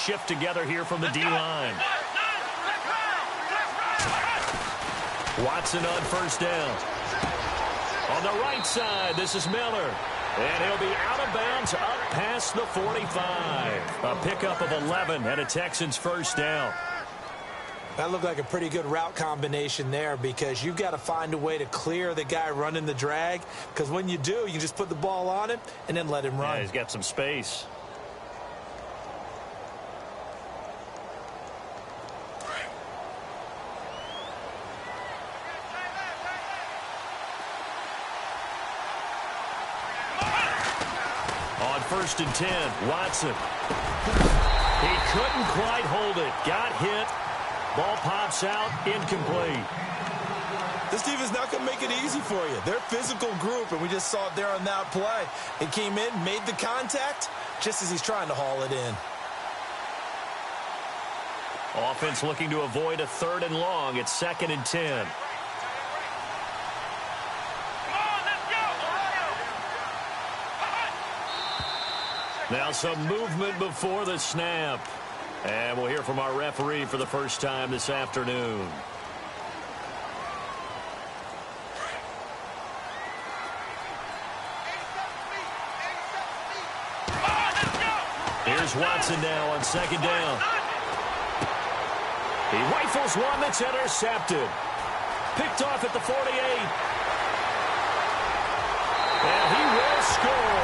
shift together here from the D-line. Watson on first down. On the right side, this is Miller. And he'll be out of bounds up past the 45. A pickup of 11 and a Texans first down. That looked like a pretty good route combination there because you've got to find a way to clear the guy running the drag, because when you do, you just put the ball on him and then let him run. Yeah, he's got some space. On 1st and 10, Watson. He couldn't quite hold it. Got hit. Ball pops out, incomplete. This team is not going to make it easy for you. They're a physical group, and we just saw it there on that play. It came in, made the contact, just as he's trying to haul it in. Offense looking to avoid a 3rd and long. It's 2nd and 10. Now some movement before the snap. And we'll hear from our referee for the first time this afternoon. Here's Watson now on 2nd down. He rifles one that's intercepted. Picked off at the 48. And he will score.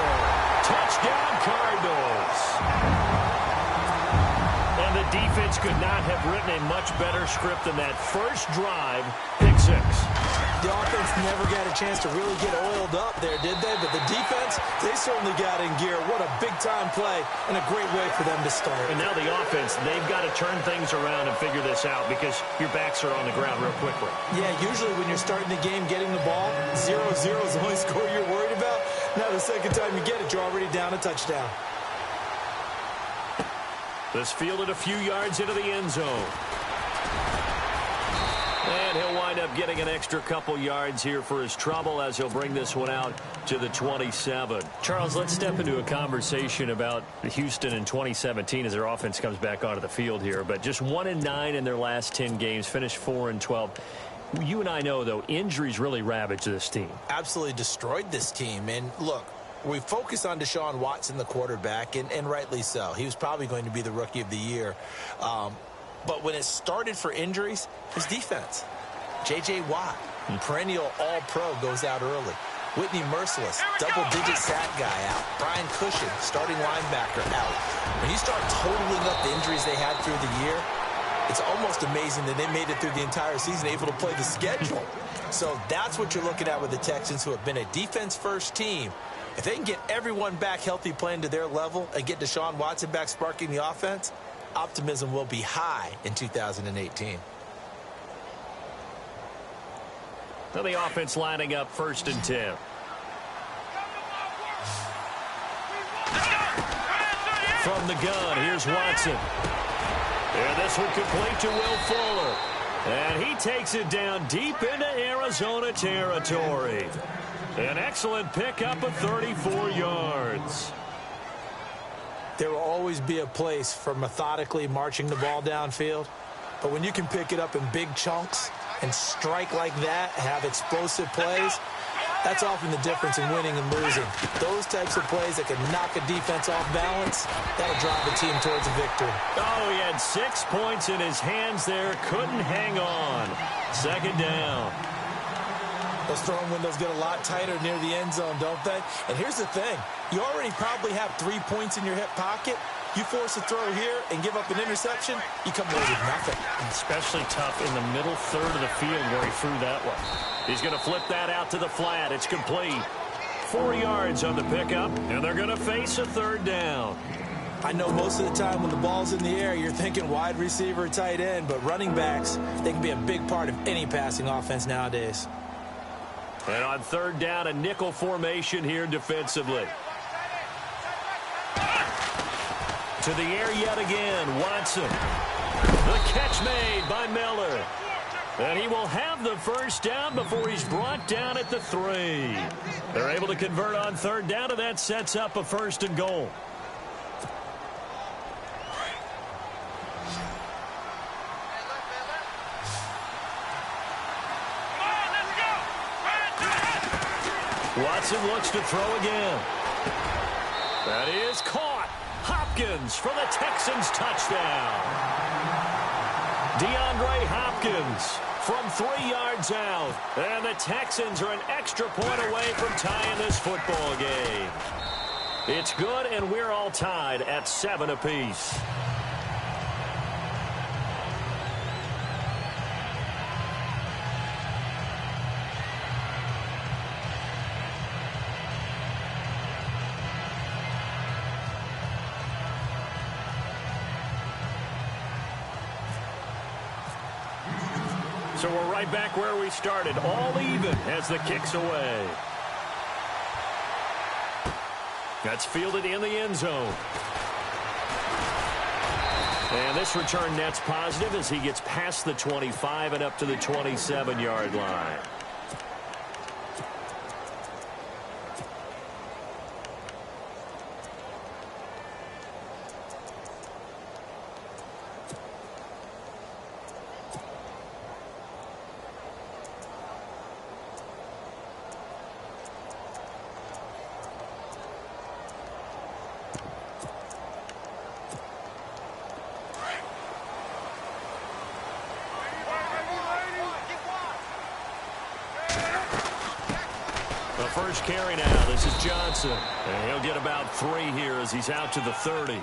Touchdown, Cardinals. And the defense could not have written a much better script than that first drive, pick 6. The offense never got a chance to really get oiled up there, did they? But the defense, they certainly got in gear. What a big-time play and a great way for them to start. And now the offense, they've got to turn things around and figure this out because your backs are on the ground real quickly. Yeah, usually when you're starting the game getting the ball, 0-0 is the only score you're worried about. Now the second time you get it, you're already down a touchdown. This fielded a few yards into the end zone. And he'll wind up getting an extra couple yards here for his trouble as he'll bring this one out to the 27. Charles, let's step into a conversation about Houston in 2017 as their offense comes back onto the field here. But just 1-9 in their last 10 games, finished 4-12. You and I know, though, injuries really ravaged this team. Absolutely destroyed this team. And look, we focus on Deshaun Watson, the quarterback, and rightly so. He was probably going to be the rookie of the year. But when it started for injuries, it was defense. J.J. Watt, perennial all-pro, goes out early. Whitney Merciless, double-digit sack guy out. Brian Cushing, starting linebacker, out. When you start totaling up the injuries they had through the year, it's almost amazing that they made it through the entire season, able to play the schedule. So that's what you're looking at with the Texans, who have been a defense-first team. If they can get everyone back healthy, playing to their level, and get Deshaun Watson back sparking the offense, optimism will be high in 2018. So the offense lining up 1st and 10. From the gun, here's Watson. And this one complete to Will Fuller. And he takes it down deep into Arizona territory. An excellent pickup of 34 yards. There will always be a place for methodically marching the ball downfield. But when you can pick it up in big chunks and strike like that, have explosive plays, that's often the difference in winning and losing. Those types of plays that can knock a defense off balance, that'll drive the team towards a victory. Oh, he had 6 points in his hands there. Couldn't hang on. 2nd down. Those throwing windows get a lot tighter near the end zone, don't they? And here's the thing. You already probably have 3 points in your hip pocket. You force a throw here and give up an interception, you come away with nothing. Especially tough in the middle third of the field where he threw that one. He's going to flip that out to the flat. It's complete. 4 yards on the pickup, and they're going to face a 3rd down. I know most of the time when the ball's in the air, you're thinking wide receiver, tight end, but running backs, they can be a big part of any passing offense nowadays. And on 3rd down, a nickel formation here defensively. To the air yet again, Watson. The catch made by Miller. And he will have the 1st down before he's brought down at the 3. They're able to convert on 3rd down, and that sets up a 1st and goal. Watson looks to throw again. That is caught. Hopkins for the Texans touchdown. DeAndre Hopkins from 3 yards out. And the Texans are an extra point away from tying this football game. It's good, and we're all tied at 7 apiece. So we're right back where we started, all even as the kick's away. That's fielded in the end zone. And this return net's positive as he gets past the 25 and up to the 27-yard line. First carry now. This is Johnson. And he'll get about 3 here as he's out to the 30.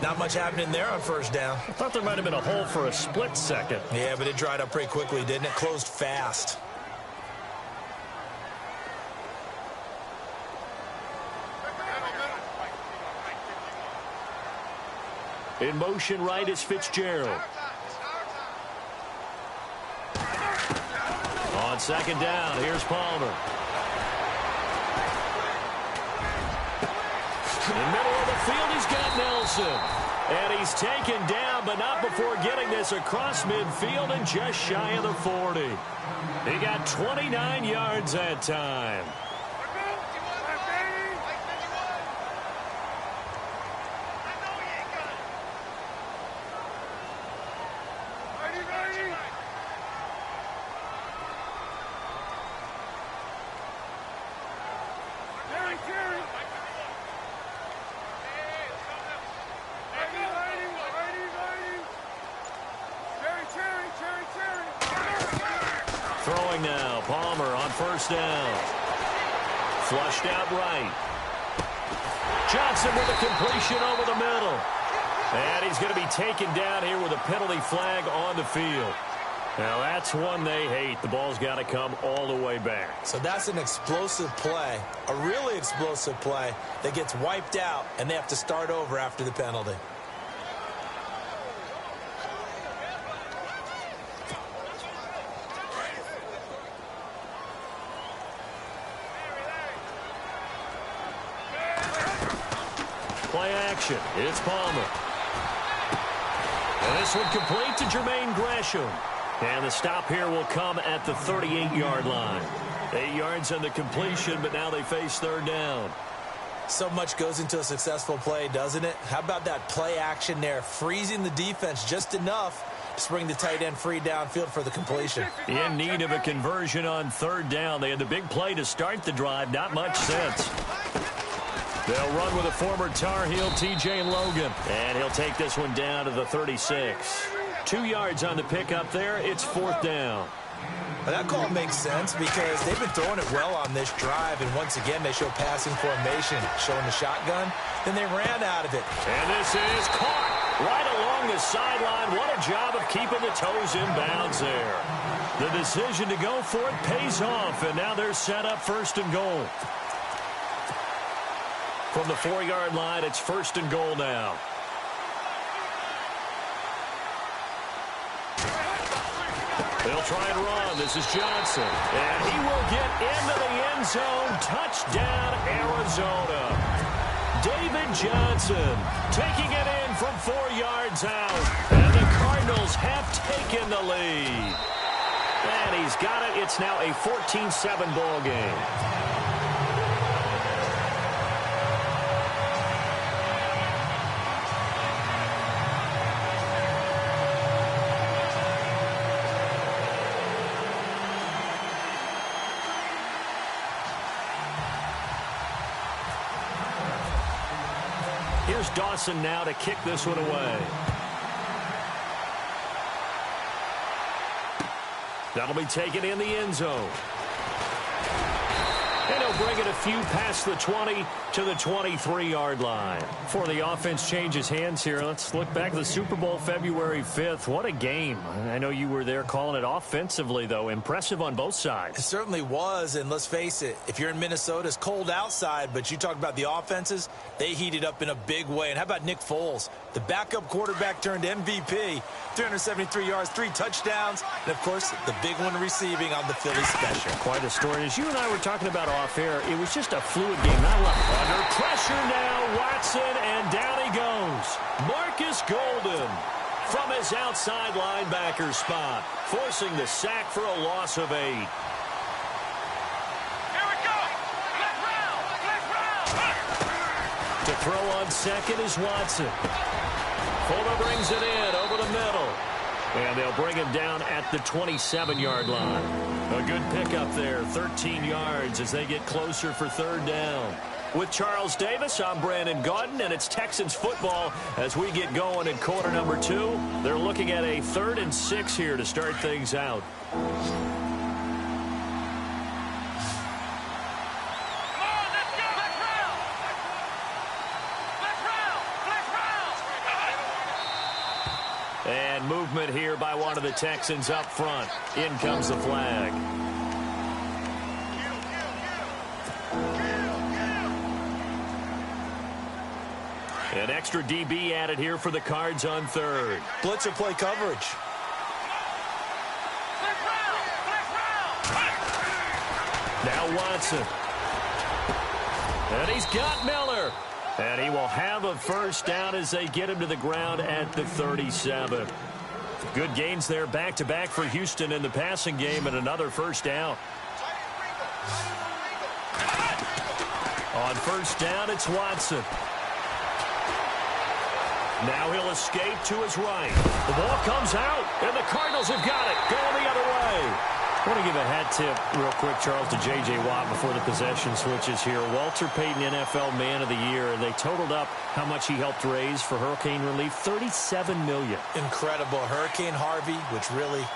Not much happening there on first down. I thought there might have been a hole for a split second. Yeah, but it dried up pretty quickly, didn't it? Closed fast. In motion right is Fitzgerald. On second down, here's Palmer. In the middle of the field, he's got Nelson. And he's taken down, but not before getting this across midfield and just shy of the 40. He got 29 yards that time. Throwing now, Palmer on first down. Flushed out right. Johnson with a completion over the middle. And he's going to be taken down here with a penalty flag on the field. Now that's one they hate. The ball's got to come all the way back. So that's an explosive play, a really explosive play that gets wiped out, and they have to start over after the penalty. Play action. It's Palmer. And this one complete to Jermaine Gresham. And the stop here will come at the 38-yard line. 8 yards on the completion, but now they face third down. So much goes into a successful play, doesn't it? How about that play action there, freezing the defense just enough to bring the tight end free downfield for the completion. In need of a conversion on third down. They had the big play to start the drive. Not much sense. They'll run with a former Tar Heel, T.J. Logan. And he'll take this one down to the 36. 2 yards on the pickup there. It's fourth down. Well, that call makes sense because they've been throwing it well on this drive. And once again, they show passing formation, showing the shotgun. Then they ran out of it. And this is caught right along the sideline. What a job of keeping the toes in bounds there. The decision to go for it pays off. And now they're set up first and goal. From the 4-yard line, it's first and goal now. They'll try and run. This is Johnson. And he will get into the end zone. Touchdown, Arizona. David Johnson taking it in from 4 yards out. And the Cardinals have taken the lead. And he's got it. It's now a 14-7 ball game. Here's Dawson now to kick this one away. That'll be taken in the end zone. And he'll bring it a few past the 20 to the 23-yard line. Before the offense changes hands here, let's look back to the Super Bowl February 5th. What a game. I know you were there calling it offensively, though. Impressive on both sides. It certainly was, and let's face it, if you're in Minnesota, it's cold outside, but you talk about the offenses, they heated up in a big way. And how about Nick Foles? The backup quarterback turned MVP, 373 yards, 3 touchdowns, and, of course, the big one receiving on the Philly special. Quite a story. As you and I were talking about off air, it was just a fluid game. Not a lot. Under pressure now, Watson, and down he goes. Marcus Golden from his outside linebacker spot, forcing the sack for a loss of 8. To throw on second is Watson. Fuller brings it in over the middle. And they'll bring him down at the 27-yard line. A good pickup there, 13 yards as they get closer for third down. With Charles Davis, I'm Brandon Gaudin, and it's Texans football as we get going in quarter number 2. They're looking at a 3rd and 6 here to start things out. And movement here by one of the Texans up front. In comes the flag. An extra DB added here for the Cards on 3rd. Blitzer play coverage. Now Watson. And he's got Miller. And he will have a first down as they get him to the ground at the 37. Good gains there back-to-back for Houston in the passing game and another first down. On first down, it's Watson. Now he'll escape to his right. The ball comes out, and the Cardinals have got it. Going the other way. I want to give a hat tip real quick, Charles, to J.J. Watt before the possession switches here. Walter Payton, NFL Man of the Year. They totaled up how much he helped raise for hurricane relief, $37 million. Incredible. Hurricane Harvey, which really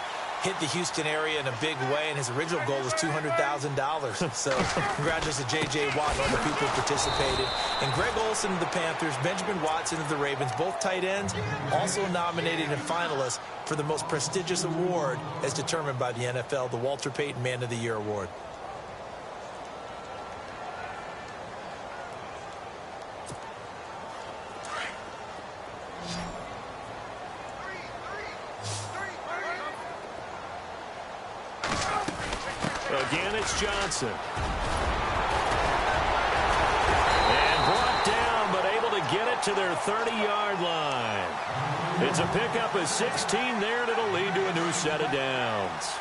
hit the Houston area in a big way, and his original goal was $200,000. So congratulations to J.J. Watt and all the people who participated. And Greg Olsen of the Panthers, Benjamin Watson of the Ravens, both tight ends, also nominated and finalists for the most prestigious award as determined by the NFL, the Walter Payton Man of the Year Award. Again, it's Johnson. And brought down, but able to get it to their 30-yard line. It's a pickup of 16 there, and it'll lead to a new set of downs.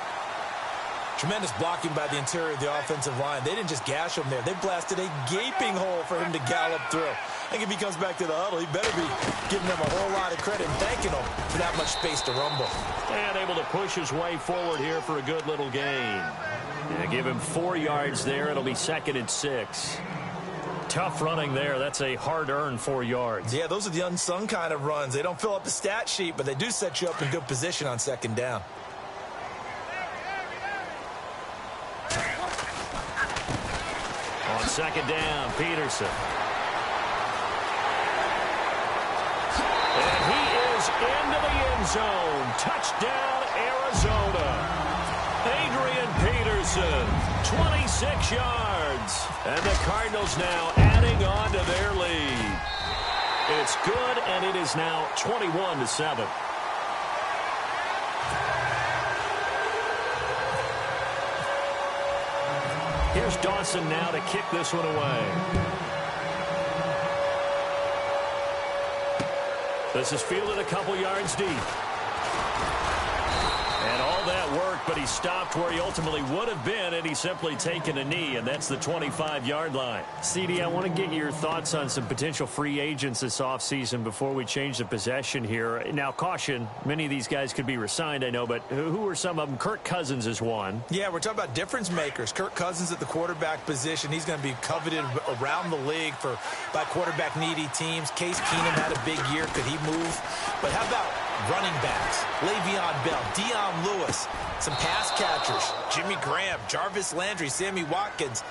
Tremendous blocking by the interior of the offensive line. They didn't just gash him there. They blasted a gaping hole for him to gallop through. I think if he comes back to the huddle, he better be giving them a whole lot of credit and thanking them for that much space to rumble. And able to push his way forward here for a good little gain. Yeah, give him 4 yards there. It'll be 2nd and 6. Tough running there. That's a hard-earned 4 yards. Yeah, those are the unsung kind of runs. They don't fill up the stat sheet, but they do set you up in good position on 2nd down. On 2nd down, Peterson. And he is into the end zone. Touchdown, Arizona. Adrian Peterson, 26 yards. And the Cardinals now adding on to their lead. It's good, and it is now 21-7. Here's Dawson now to kick this one away. This is fielded a couple yards deep. And all that work, but he stopped where he ultimately would have been, and he's simply taken a knee, and that's the 25-yard line. CD, I want to get your thoughts on some potential free agents this offseason before we change the possession here. Now, caution, many of these guys could be re-signed, I know, but who are some of them? Kirk Cousins is one. Yeah, we're talking about difference makers. Kirk Cousins at the quarterback position. He's going to be coveted around the league by quarterback-needy teams. Case Keenum had a big year. Could he move? But how about running backs? Le'Veon Bell, Dion Lewis, some pass catchers, Jimmy Graham, Jarvis Landry, Sammy Watkins.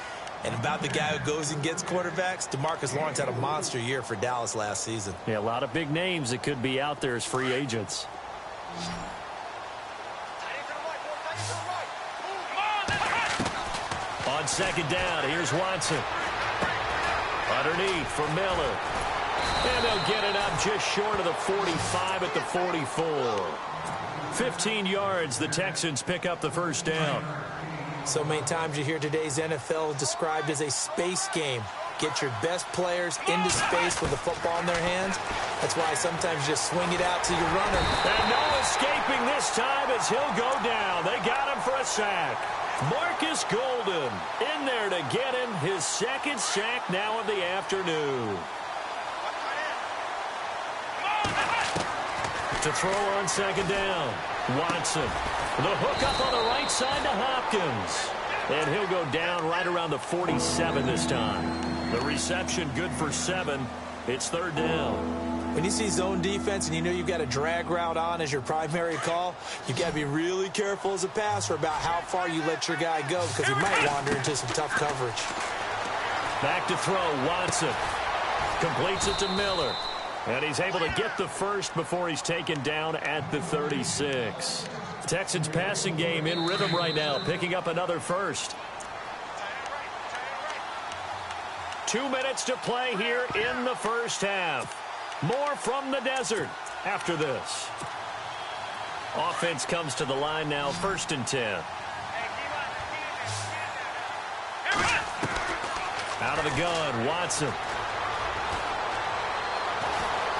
And about the guy who goes and gets quarterbacks, DeMarcus Lawrence had a monster year for Dallas last season. Yeah, a lot of big names that could be out there as free agents. On second down, here's Watson. Underneath for Miller. And they'll get it up just short of the 45 at the 44. 15 yards, the Texans pick up the first down. So many times you hear today's NFL described as a space game. Get your best players into space with the football in their hands. That's why sometimes you just swing it out to your runner. And no escaping this time as he'll go down. They got him for a sack. Marcus Golden in there to get him his second sack now of the afternoon. To throw on second down, Watson. The hook up on the right side to Hopkins. And he'll go down right around the 47 this time. The reception good for 7. It's third down. When you see zone defense and you know you've got a drag route on as your primary call, you've got to be really careful as a passer about how far you let your guy go because he might wander into some tough coverage. Back to throw, Watson. Completes it to Miller. And he's able to get the first before he's taken down at the 36. Texans passing game in rhythm right now, picking up another first. 2 minutes to play here in the first half. More from the desert after this. Offense comes to the line now, 1st and 10. Out of the gun, Watson.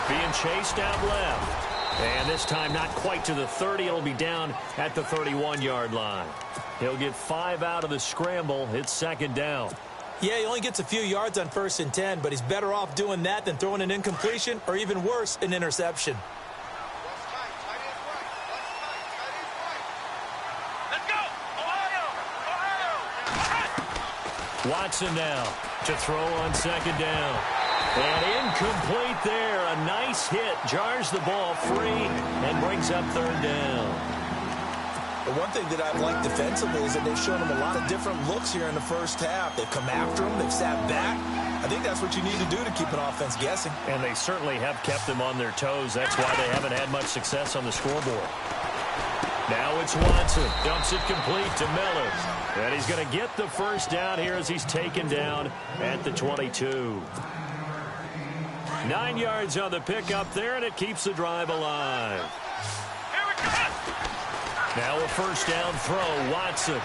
Being chased out left. And this time not quite to the 30. It'll be down at the 31-yard line. He'll get 5 out of the scramble. It's second down. Yeah, he only gets a few yards on 1st and 10, but he's better off doing that than throwing an incompletion or even worse, an interception. Let's go! Ohio! Watson now to throw on second down. And incomplete there. A nice hit. Jars the ball free and brings up third down. The one thing that I've liked defensively is that they've shown him a lot of different looks here in the first half. They've come after him. They've sat back. I think that's what you need to do to keep an offense guessing. And they certainly have kept them on their toes. That's why they haven't had much success on the scoreboard. Now it's Watson. Dumps it complete to Miller. And he's going to get the first down here as he's taken down at the 22. 9 yards on the pickup there, and it keeps the drive alive. Now a first down throw, Watson.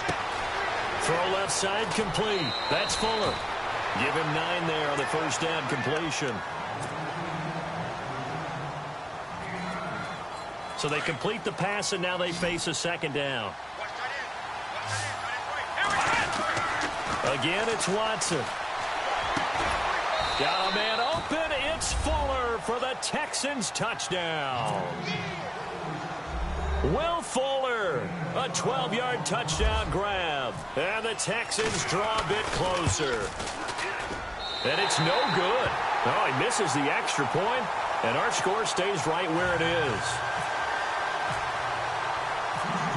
Throw left side complete. That's Fuller. Give him 9 there on the first down completion. So they complete the pass, and now they face a second down. Again, it's Watson. Got a man open. It's Fuller for the Texans touchdown. Will Fuller, a 12-yard touchdown grab. And the Texans draw a bit closer. And it's no good. Oh, he misses the extra point, and our score stays right where it is.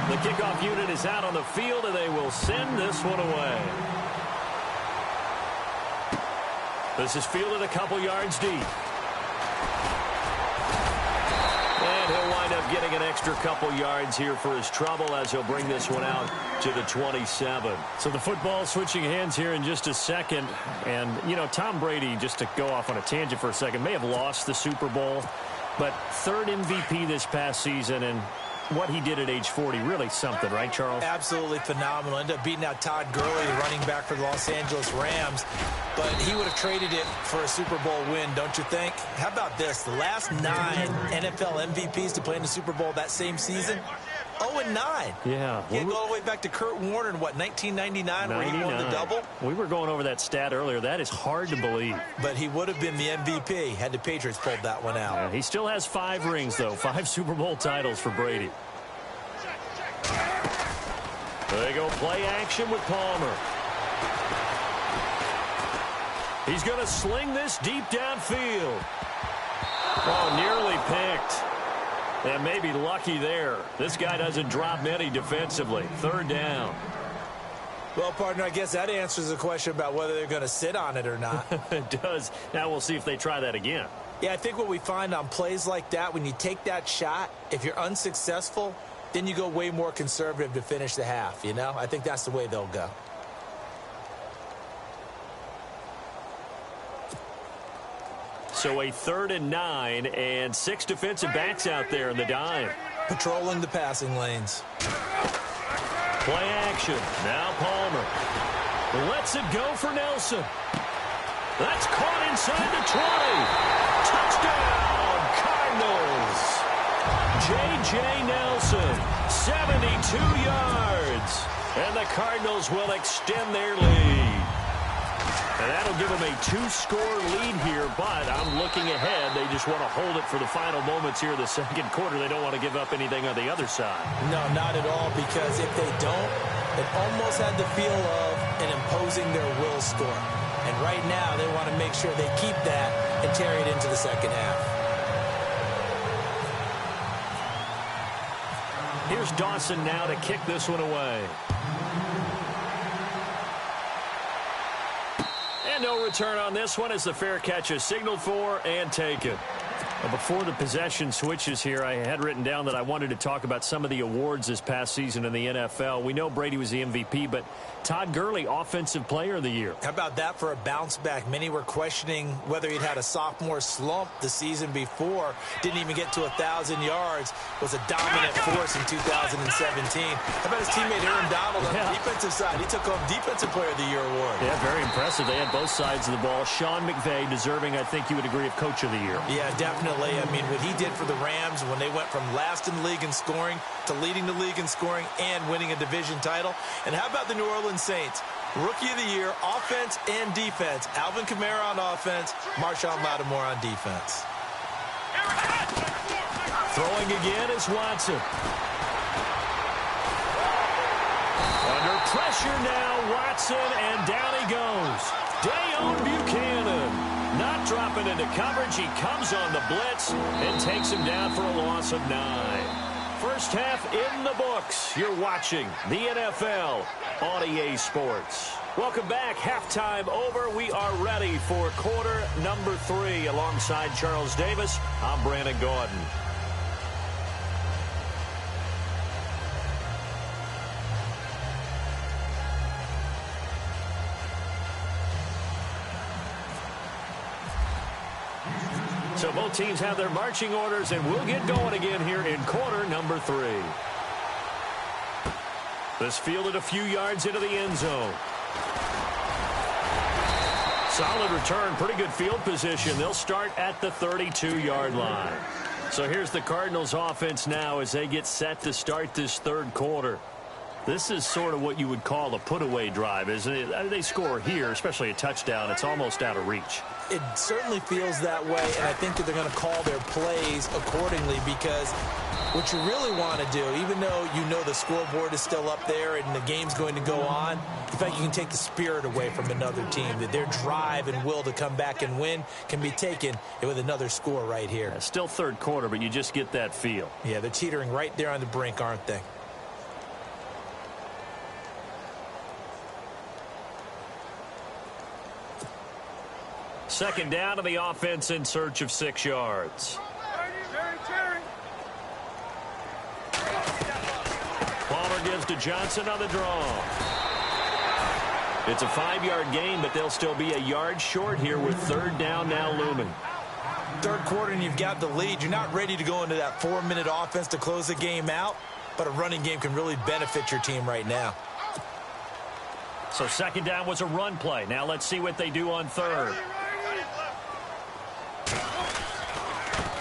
The kickoff unit is out on the field, and they will send this one away. This is fielded a couple yards deep. And he'll wind up getting an extra couple yards here for his trouble as he'll bring this one out to the 27. So the football switching hands here in just a second. And, you know, Tom Brady, just to go off on a tangent for a second, may have lost the Super Bowl, but 3rd MVP this past season, and what he did at age 40, really something, right, Charles? Absolutely phenomenal. Ended up beating out Todd Gurley, the running back for the Los Angeles Rams. But he would have traded it for a Super Bowl win, don't you think? How about this? The last 9 NFL MVPs to play in the Super Bowl that same season, 0-9. Yeah. Can't go all the way back to Kurt Warner in, what, 1999 where he won the double? We were going over that stat earlier. That is hard to believe. But he would have been the MVP had the Patriots pulled that one out. Yeah, he still has 5 rings, though. 5 Super Bowl titles for Brady. They go play action with Palmer. He's going to sling this deep downfield. Oh, nearly picked. And maybe lucky there. This guy doesn't drop many defensively. 3rd down. Well, partner, I guess that answers the question about whether they're going to sit on it or not. It does. Now we'll see if they try that again. Yeah, I think what we find on plays like that, when you take that shot, if you're unsuccessful, then you go way more conservative to finish the half, you know? I think that's the way they'll go. So a 3rd and 9 and 6 defensive backs out there in the dime. Patrolling the passing lanes. Play action. Now Palmer. Lets it go for Nelson. That's caught inside the 20. Touchdown, Cardinals. J.J. Nelson, 72 yards. And the Cardinals will extend their lead. And that'll give them a 2-score lead here, but I'm looking ahead. They just want to hold it for the final moments here of the 2nd quarter. They don't want to give up anything on the other side. No, not at all, because if they don't, it almost had the feel of an imposing their will score. And right now, they want to make sure they keep that and carry it into the 2nd half. Here's Dawson now to kick this one away. And no return on this one as the fair catch is signaled for and taken. Well, before the possession switches here, I had written down that I wanted to talk about some of the awards this past season in the NFL. We know Brady was the MVP, but Todd Gurley, Offensive Player of the Year. How about that for a bounce back? Many were questioning whether he'd had a sophomore slump the season before. Didn't even get to 1,000 yards. Was a dominant force in 2017. How about his teammate Aaron Donald on the defensive side? He took home Defensive Player of the Year award. Yeah, very impressive. They had both sides of the ball. Sean McVay deserving, I think you would agree, of Coach of the Year. Yeah, definitely. I mean, what he did for the Rams when they went from last in the league in scoring to leading the league in scoring and winning a division title. And how about the New Orleans Saints? Rookie of the Year, offense and defense. Alvin Kamara on offense, Marshawn Lattimore on defense. Throwing again is Watson. Under pressure now, Watson, and down he goes. Dayon Buchanan. Not dropping into coverage. He comes on the blitz and takes him down for a loss of 9. First half in the books. You're watching the NFL on EA Sports. Welcome back. Halftime over. We are ready for quarter number 3. Alongside Charles Davis, I'm Brandon Gaudin. So both teams have their marching orders, and we'll get going again here in quarter number 3. This fielded a few yards into the end zone. Solid return, pretty good field position. They'll start at the 32-yard line. So here's the Cardinals offense now as they get set to start this 3rd quarter. This is sort of what you would call a put-away drive, isn't it? They score here, especially a touchdown. It's almost out of reach. It certainly feels that way, and I think that they're going to call their plays accordingly, because what you really want to do, even though you know the scoreboard is still up there and the game's going to go on, in fact, you can take the spirit away from another team, that their drive and will to come back and win can be taken with another score right here. Yeah, still 3rd quarter, but you just get that feel. Yeah, they're teetering right there on the brink, aren't they? Second down to the offense in search of 6 yards. Palmer gives to Johnson on the draw. It's a 5-yard gain, but they'll still be a yard short here with 3rd down now looming. 3rd quarter and you've got the lead. You're not ready to go into that 4-minute offense to close the game out, but a running game can really benefit your team right now. So 2nd down was a run play. Now let's see what they do on 3rd.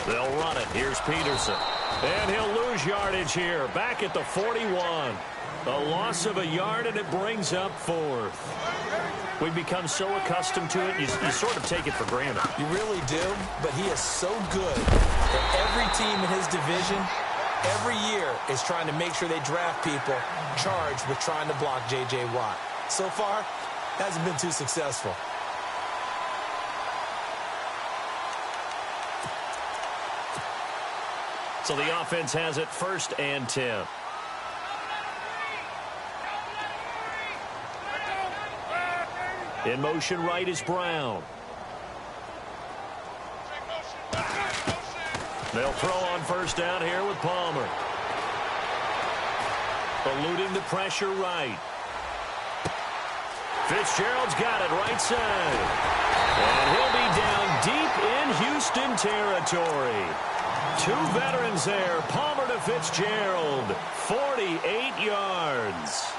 They'll run it. Here's Peterson. And he'll lose yardage here. Back at the 41. A loss of a yard, and it brings up 4th. We've become so accustomed to it, you sort of take it for granted. You really do, but he is so good that every team in his division every year is trying to make sure they draft people charged with trying to block J.J. Watt. So far, hasn't been too successful. So the offense has it 1st and 10. In motion right is Brown. They'll throw on 1st down here with Palmer. Eluding the pressure right. Fitzgerald's got it right side. And he'll be down deep in Houston territory. 2 veterans there. Palmer to Fitzgerald. 48 yards.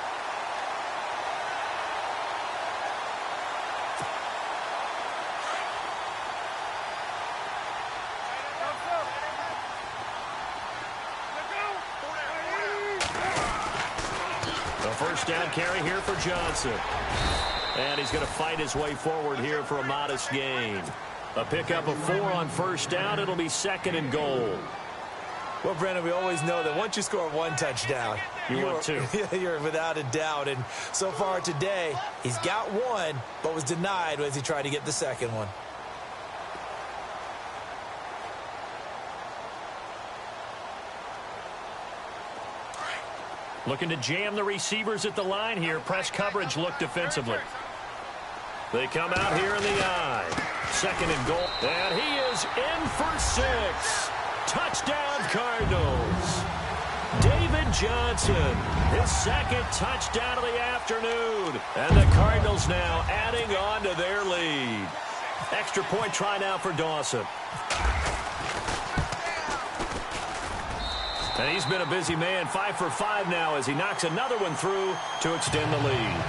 First down carry here for Johnson. And he's going to fight his way forward here for a modest gain. A pickup of 4 on 1st down. It'll be 2nd and goal. Well, Brandon, we always know that once you score 1 touchdown, you want 2. You're without a doubt. And so far today, he's got 1, but was denied as he tried to get the 2nd one. Looking to jam the receivers at the line here. Press coverage look defensively. They come out here in the eye. 2nd and goal. And he is in for 6. Touchdown Cardinals. David Johnson, his 2nd touchdown of the afternoon. And the Cardinals now adding on to their lead. Extra point try now for Dawson. And he's been a busy man, 5 for 5 now as he knocks another one through to extend the lead.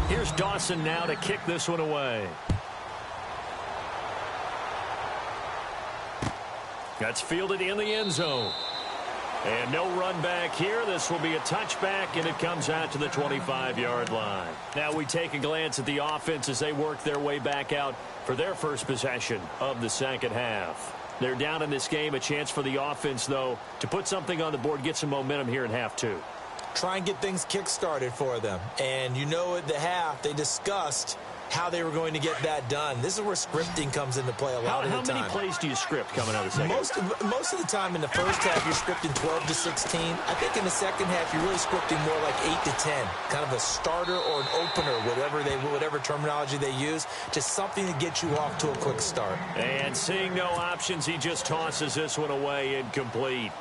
Here's Dawson now to kick this one away. That's fielded in the end zone. And no run back here. This will be a touchback, and it comes out to the 25-yard line. Now we take a glance at the offense as they work their way back out for their first possession of the 2nd half. They're down in this game. A chance for the offense, though, to put something on the board, get some momentum here in half 2. Try and get things kick-started for them. And you know at the half, they discussed how they were going to get that done. This is where scripting comes into play a lot of the time. How many plays do you script coming out of the 2nd? Most of the time in the first half, you're scripting 12 to 16. I think in the 2nd half, you're really scripting more like 8 to 10. Kind of a starter or an opener, whatever terminology they use. Just something to get you off to a quick start. And seeing no options, he just tosses this one away incomplete.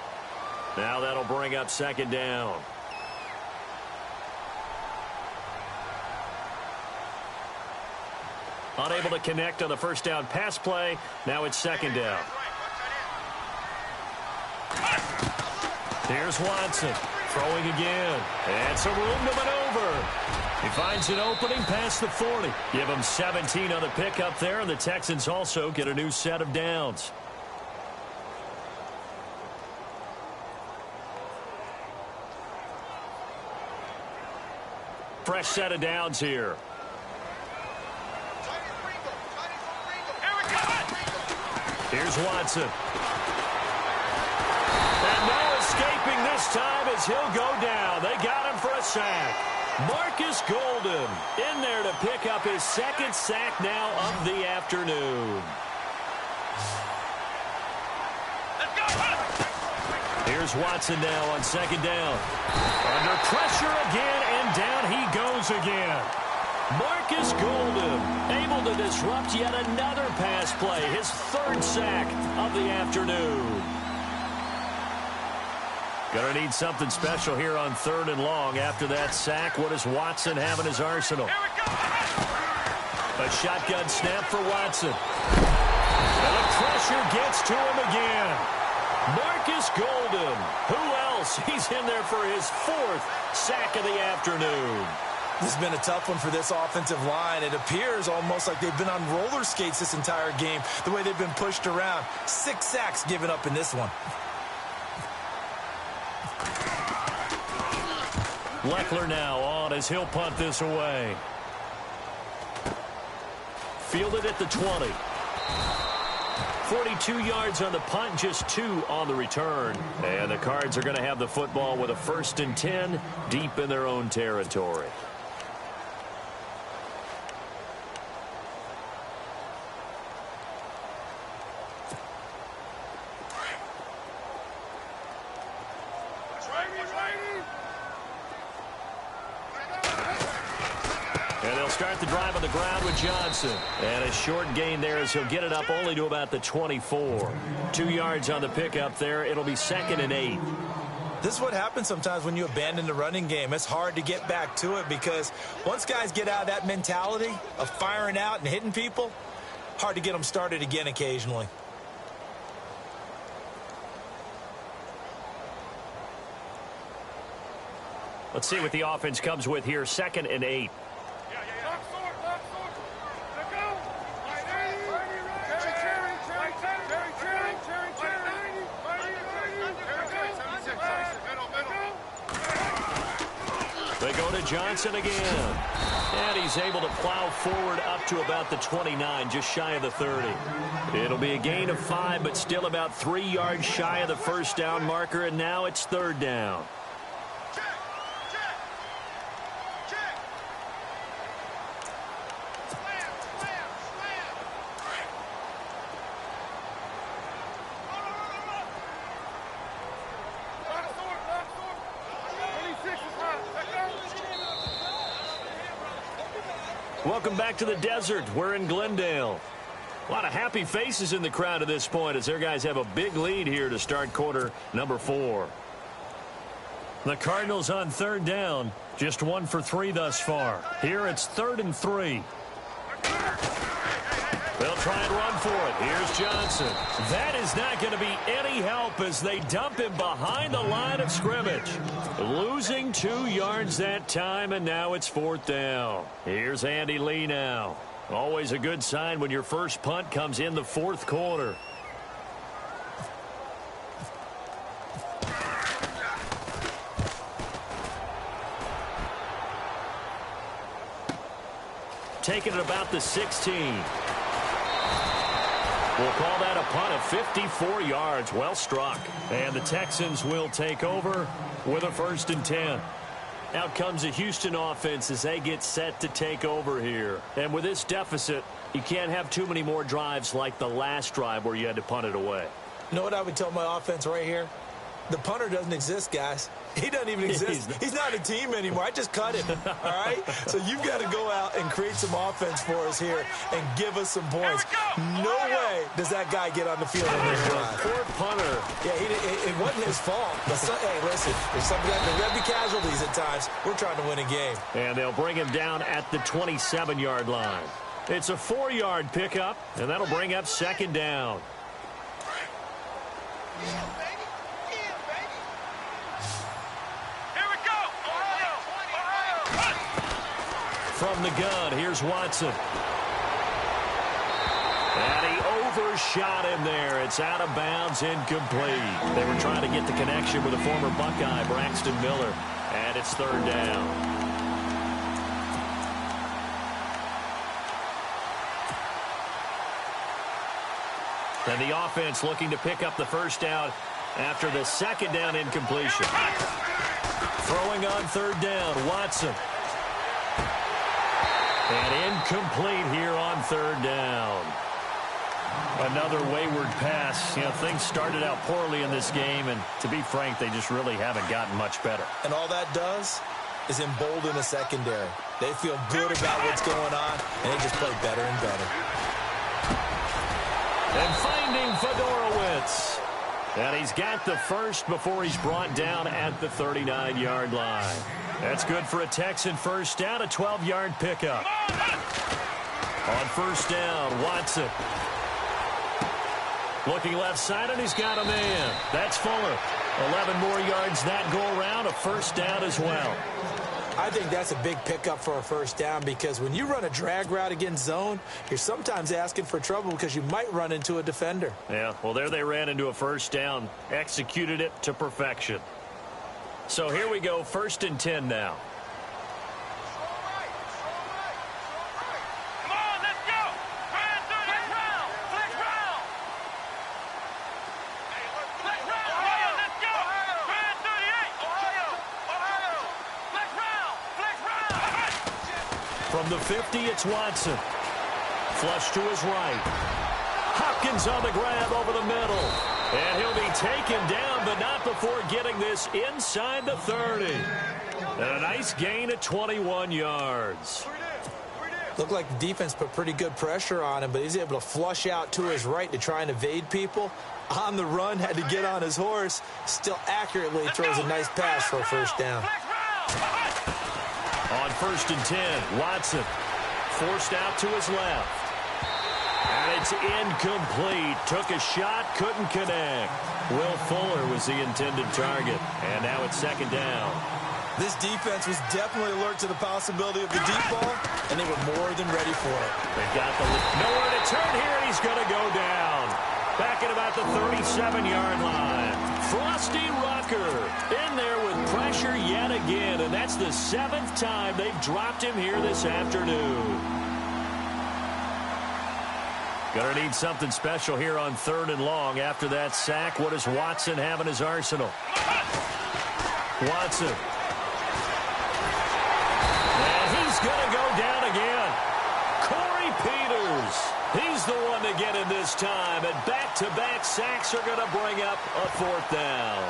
Now that'll bring up 2nd down. Unable to connect on the 1st down pass play. Now it's 2nd down. Here's Watson throwing again. And some room to maneuver. He finds an opening past the 40. Give him 17 on the pickup there, and the Texans also get a new set of downs. Fresh set of downs here. Here's Watson. And no escaping this time as he'll go down. They got him for a sack. Marcus Golden in there to pick up his 2nd sack now of the afternoon. Here's Watson now on 2nd down. Under pressure again, and down he goes again. Marcus Golden able to disrupt yet another pass play. His 3rd sack of the afternoon. Going to need something special here on 3rd and long. After that sack, what does Watson have in his arsenal? A shotgun snap for Watson. And the pressure gets to him again. Marcus Golden. Who else? He's in there for his 4th sack of the afternoon. This has been a tough one for this offensive line. It appears almost like they've been on roller skates this entire game, the way they've been pushed around. 6 sacks given up in this one. Leckler now on as he'll punt this away. Fielded at the 20. 42 yards on the punt, just 2 on the return. And the Cards are going to have the football with a 1st and 10 deep in their own territory. And they'll start the drive on the ground with Johnson. And a short gain there as he'll get it up only to about the 24. 2 yards on the pickup there. It'll be 2nd and 8. This is what happens sometimes when you abandon the running game. It's hard to get back to it because once guys get out of that mentality of firing out and hitting people, hard to get them started again occasionally. Let's see what the offense comes with here. 2nd and 8. They go to Johnson again. And he's able to plow forward up to about the 29, just shy of the 30. It'll be a gain of 5, but still about 3 yards shy of the 1st down marker, and now it's 3rd down. Welcome back to the desert. We're in Glendale. A lot of happy faces in the crowd at this point as their guys have a big lead here to start quarter number 4. The Cardinals on 3rd down. Just 1 for 3 thus far. Here it's 3rd and 3. They'll try and run for it. Here's Johnson. That is not going to be any help as they dump him behind the line of scrimmage. Losing 2 yards that time, and now it's 4th down. Here's Andy Lee now. Always a good sign when your first punt comes in the 4th quarter. Taking it about the 16. We'll call that a punt of 54 yards. Well struck. And the Texans will take over with a 1st and 10. Out comes the Houston offense as they get set to take over here. And with this deficit, you can't have too many more drives like the last drive where you had to punt it away. You know what I would tell my offense right here? The punter doesn't exist, guys. He doesn't even exist. He's not a team anymore. I just cut him, all right? So you've got to go out and create some offense for us here and give us some points. No way does that guy get on the field on this drive. Poor punter. Yeah, it wasn't his fault. But hey, listen, there's some guys that have casualties at times. We're trying to win a game. And they'll bring him down at the 27-yard line. It's a 4-yard pickup, and that'll bring up 2nd down. From the gun, here's Watson. And he overshot him there. It's out of bounds, incomplete. They were trying to get the connection with a former Buckeye, Braxton Miller. And it's 3rd down. And the offense looking to pick up the 1st down after the 2nd down incompletion. Throwing on 3rd down, Watson. And incomplete here on 3rd down. Another wayward pass. You know, things started out poorly in this game, and to be frank, they just really haven't gotten much better. And all that does is embolden the secondary. They feel good about what's going on, and they just play better and better. And finding Fedorowicz. And he's got the 1st before he's brought down at the 39-yard line. That's good for a Texan 1st down, a 12-yard pickup. On first down, Watson. Looking left side, and he's got a man. That's Fuller. 11 more yards that go around, a first down as well. I think that's a big pickup for a first down because when you run a drag route against zone, you're sometimes asking for trouble because you might run into a defender. Yeah, well, there they ran into a first down, executed it to perfection. So here we go, 1st and 10 now. From the 50, it's Watson. Flush to his right. Hopkins on the grab over the middle. And he'll be taken down, but not before getting this inside the 30. And a nice gain of 21 yards. Looked like the defense put pretty good pressure on him, but he's able to flush out to his right to try and evade people. On the run, had to get on his horse. Still accurately throws a nice pass for a first down. On 1st and 10, Watson forced out to his left. And it's incomplete. Took a shot, couldn't connect. Will Fuller was the intended target. And now it's 2nd down. This defense was definitely alert to the possibility of the deep ball, and they were more than ready for it. They've got nowhere to turn here, and he's going to go down. Back at about the 37-yard line. Frosty Rucker in there with pressure yet again, and that's the 7th time they've dropped him here this afternoon. Gonna need something special here on 3rd and long. After that sack, what does Watson have in his arsenal? Watson. And he's gonna go down again. Corey Peters. He's the one to get in this time, and back-to-back sacks are going to bring up a 4th down.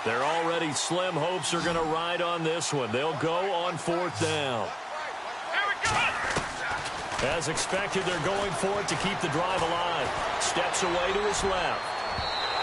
They're already slim hopes are going to ride on this one. They'll go on 4th down. As expected, they're going for it to keep the drive alive. Steps away to his left.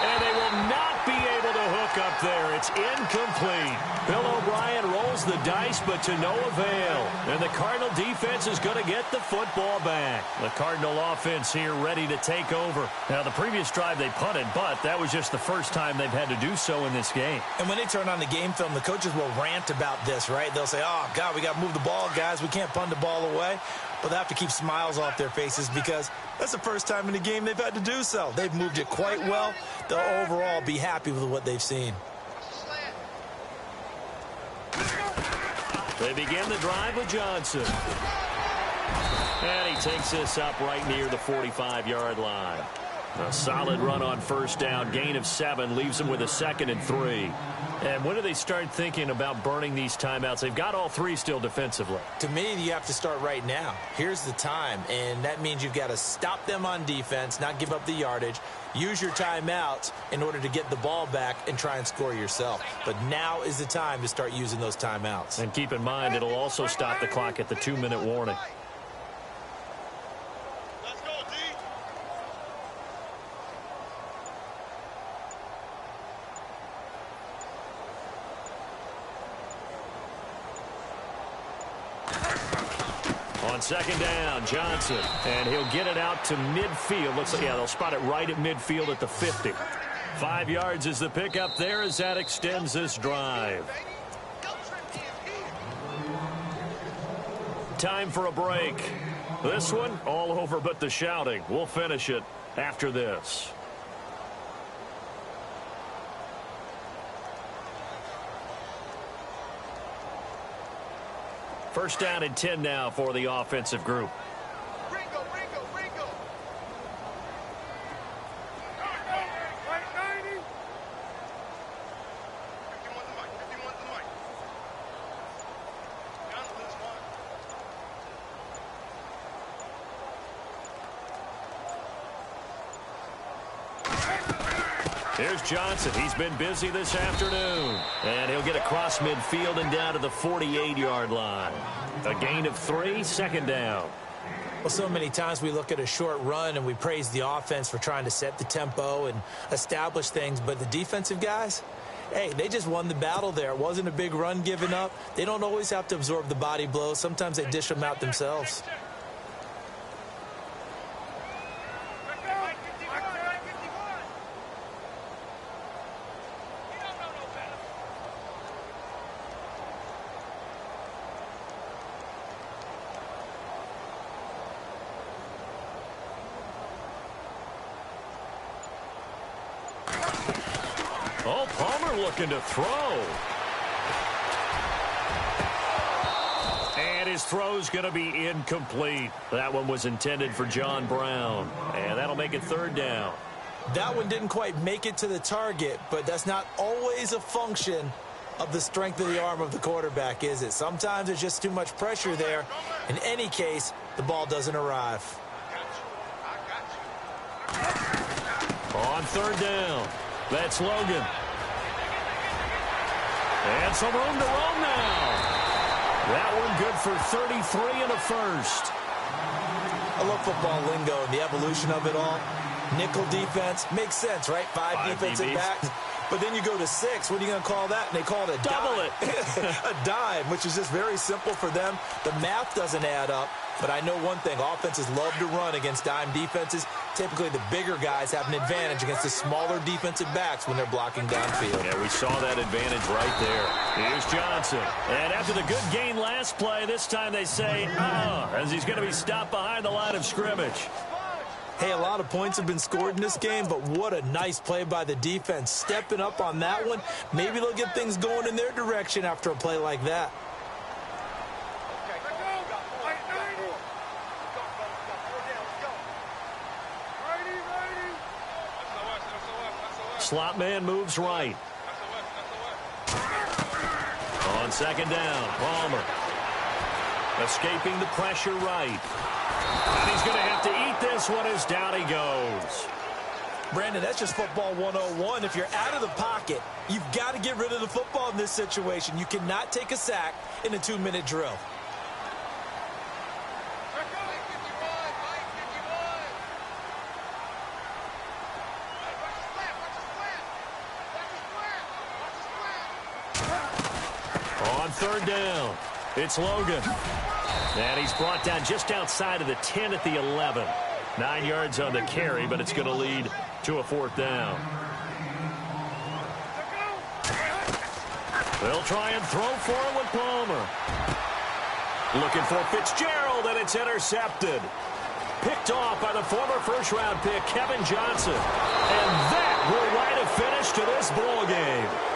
And they will not be able to hook up there. It's incomplete. Bill O'Brien rolls the dice, but to no avail. And the Cardinal defense is going to get the football back. The Cardinal offense here ready to take over. Now, the previous drive they punted, but that was just the first time they've had to do so in this game. And when they turn on the game film, the coaches will rant about this, right? They'll say, oh, God, we got to move the ball, guys. We can't punt the ball away. But they have to keep smiles off their faces because that's the first time in the game they've had to do so. They've moved it quite well. They'll overall be happy with what they've seen. They begin the drive with Johnson. And he takes this up right near the 45-yard line. A solid run on 1st down. Gain of 7 leaves him with a 2nd and 3. And when do they start thinking about burning these timeouts? They've got all 3 still defensively. To me, you have to start right now. Here's the time, and that means you've got to stop them on defense, not give up the yardage, use your timeouts in order to get the ball back and try and score yourself. But now is the time to start using those timeouts. And keep in mind, it'll also stop the clock at the 2-minute warning. On 2nd down, Johnson, and he'll get it out to midfield. Looks like, yeah, they'll spot it right at midfield at the 50. 5 yards is the pickup there as that extends this drive. Time for a break. This one, all over but the shouting. We'll finish it after this. First down and 10 now for the offensive group. Ringo. 51 to the mic. Down to this one. Here's Johnson. He's been busy this afternoon. And he'll get across midfield and down to the 48-yard line. A gain of 3, second down. Well, so many times we look at a short run and we praise the offense for trying to set the tempo and establish things. But the defensive guys, hey, they just won the battle there. It wasn't a big run given up. They don't always have to absorb the body blows. Sometimes they dish them out themselves. Oh, Palmer looking to throw. And his throw's going to be incomplete. That one was intended for John Brown. And that'll make it third down. That one didn't quite make it to the target, but that's not always a function of the strength of the arm of the quarterback, is it? Sometimes there's just too much pressure there. In any case, the ball doesn't arrive. On third down, that's Logan. And some room to roam now. That one good for 33 and a first. I love football lingo and the evolution of it all. Nickel defense makes sense, right? Five defensive DBs. backs. But then you go to 6. What are you going to call that? And they call it a Double dime. A dime, which is just very simple for them. The math doesn't add up. But I know one thing. Offenses love to run against dime defenses. Typically, the bigger guys have an advantage against the smaller defensive backs when they're blocking downfield. Yeah, we saw that advantage right there. Here's Johnson. And after the good gain last play, this time they say, as he's going to be stopped behind the line of scrimmage. Hey, a lot of points have been scored in this game, but what a nice play by the defense. Stepping up on that one, maybe they'll get things going in their direction after a play like that. Slot man moves right. On second down, Palmer. Escaping the pressure right. And he's going to have to eat this one as down he goes. Brandon, that's just football 101. If you're out of the pocket, you've got to get rid of the football in this situation. You cannot take a sack in a 2-minute drill. On third down, it's Logan. And he's brought down just outside of the 10 at the 11. 9 yards on the carry, but it's going to lead to a fourth down. They'll try and throw for him with Palmer. Looking for Fitzgerald, and it's intercepted. Picked off by the former first-round pick, Kevin Johnson. And that will write a finish to this ball game.